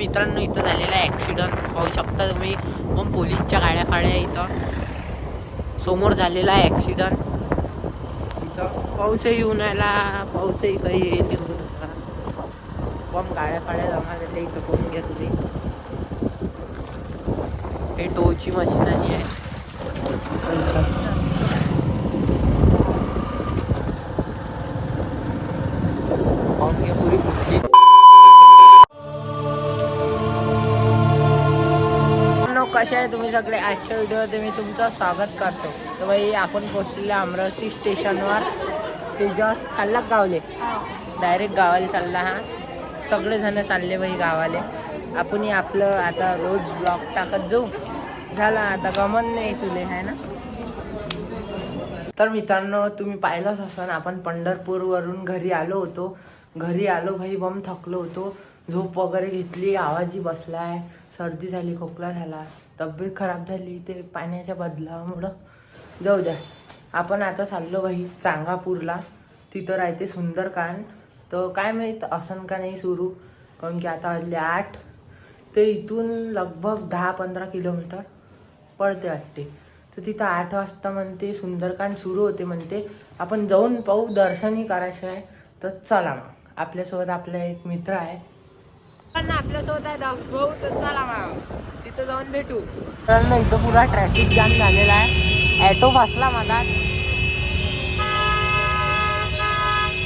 मित्रांनो इथं झालेला ॲक्सिडेंट पाहू शकता तुम्ही. मग पोलीसच्या गाड्या फाड्या इथं समोर झालेला आहे ॲक्सिडेंट. इथं पाऊसही येऊन राहिला, पाऊसही काही येईल पण गाड्या फाड्या जमा झाल्या इथं. पाहून घ्या तुम्ही, हे टोची मशिनरी आहे. पाहून घ्या पुरी फुटली. कसे आहे तुम्ही सगळे. आजच्या व्हिडिओमध्ये मी तुमचं स्वागत करतो. तर बाई आपण पोहोचलेले अमरावती स्टेशनवर. ते जस्ट चालला गावले, डायरेक्ट गावाला चालला. हा सगळेजण चालले बाई गावाले. आपणही आपलं आता रोज ब्लॉग टाकत जाऊ. झाला आता गमन नाही तुले आहे ना. तर मित्रांनो तुम्ही पाहिलंच असन, आपण पंढरपूरवरून घरी आलो होतो. घरी आलो भाई, बम थकलो होतो. झोप वगैरे घेतली, आवाजही बसलाय, सर्दी झाली, खोकला झाला, तब्येत खराब झाली ते पाण्याच्या बदलामुळं. जाऊ द्या. आपण आता चाललो भाई चांगापूरला. तिथं राहते सुंदरकांड. तर काय माहीत असं का नाही सुरू, कारण की आता हल्ली 8 ते इथून लगभग 10-15 किलोमीटर पडते वाटते. तर तिथं 8 वाजता म्हणते सुंदरकांड सुरू होते म्हणते. आपण जाऊन पाहू, दर्शनही करायचं आहे. तर चला मग. आपल्यासोबत आपला एक मित्र आहे, आपल्यासोबत आहे भाऊ. तर चला मग तिथं जाऊन भेटू. तर इथं पुरा ट्रॅफिक जाम झालेला आहे. ॲटो फसला मला.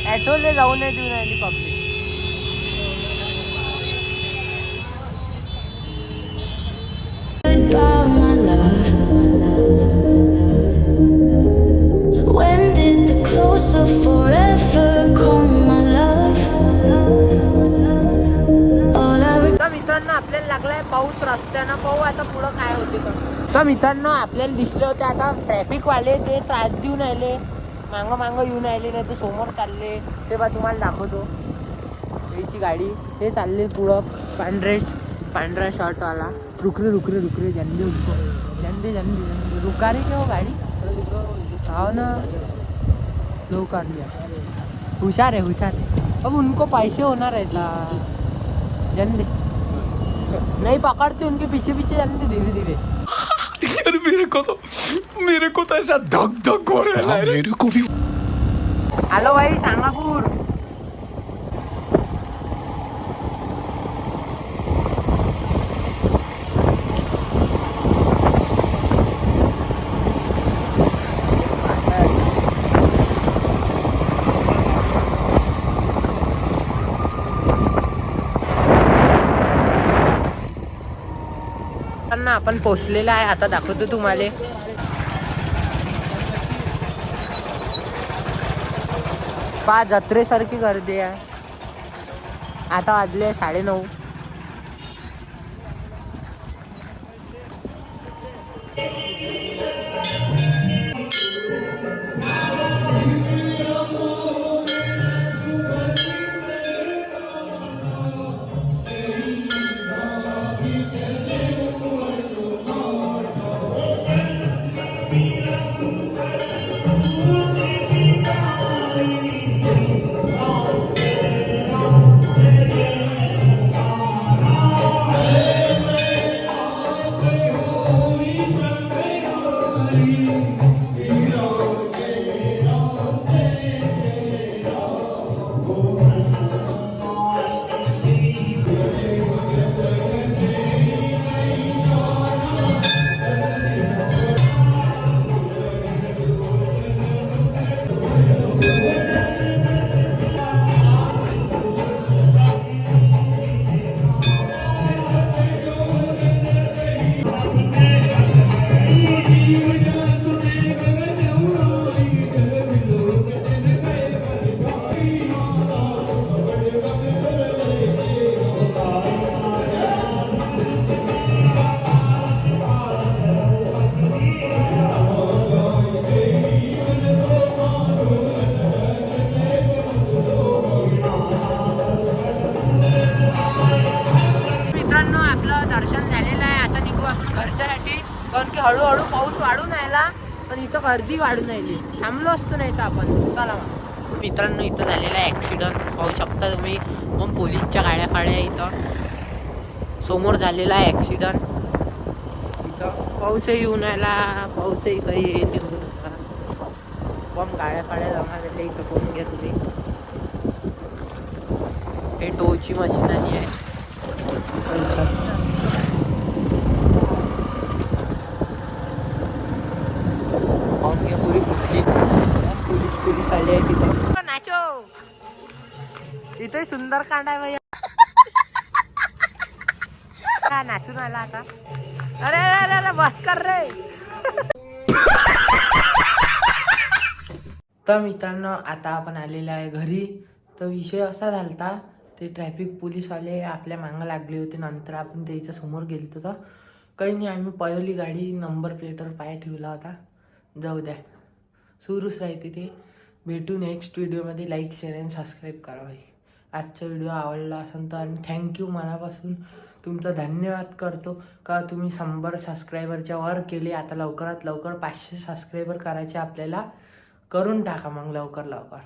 ॲटोले जाऊ नये देऊन राहिली पब्लिक. मित्रांनो आपल्याला लागलाय पाऊस रस्त्यानं. पाहू आता पुढं काय होते. तर मित्रांनो आपल्याला दिसले होते आता ट्रॅफिक वाले, ते त्रास देऊन राहिले, मागं येऊन राहिले, नाही तर समोर चालले. ते बा तुम्हाला दाखवतो, याची गाडी हे चालले पुढं. पांढरा शर्टवाला. रुकरे जल्दी रुका रे क्या गाडी. हो ना, स्लो कर लिया. हुशार है. अब उनको पैसे होना रहता. जल्दी नहीं पकड़ते, उनके पीछे जल्दी धीरे यार मेरे को तो ऐसा धक हो रहा है. मेरे को भी. हेलो भाई चांगापूर. आपण पोचलेला आहे. आता दाखवतो तुम्हाला. जत्रेसारखी गर्दी आहे. आता वाजले 9:30. कारण की हळूहळू पाऊस वाढून राहिला, पण इथं गर्दी वाढून राहिली. थांबलो असतो नाही तर आपण. चला मग. मित्रांनो इथं झालेला ॲक्सिडेंट पाहू शकता तुम्ही. मग पोलीसच्या गाड्या फाड्या इथं समोर झालेला आहे ॲक्सिडंट. इथं पाऊसही येऊन राहिला, पाऊसही काही येईल पण गाड्या पाड्या जमा झाले. इथं करून घ्या तुम्ही. हे टोची मशिनरी आहे. पुरी फुटली. पोलीस आले आहे तिथे. नाचो इथे सुंदर कांड आहे भैया. नाचून आला आता. अरे अरे अरे बस कर रे. तर मित्रांनो आता आपण आलेलो आहे घरी. तर विषय असा झालता, ते ट्रॅफिक पोलीसवाले आपल्या मागं लागले होते. नंतर आपण त्याच्या समोर गेलो तर काही नाही, आम्ही पळवली गाडी. नंबर प्लेटवर पाय ठेवला होता. जाऊ द्या, सुरूच राहते ते. भेटू नेक्स्ट व्हिडिओमध्ये. लाईक शेअर आणि सबस्क्राईब करा भाई. आजचा व्हिडिओ आवडला असेल तर, आणि थँक्यू मनापासून तुमचा धन्यवाद करतो का तुम्ही 100 सबस्क्रायबरच्या वर केले. आता लवकरात लवकर 500 सबस्क्रायबर करायचे आपल्याला. करून टाका मग लवकर लवकर.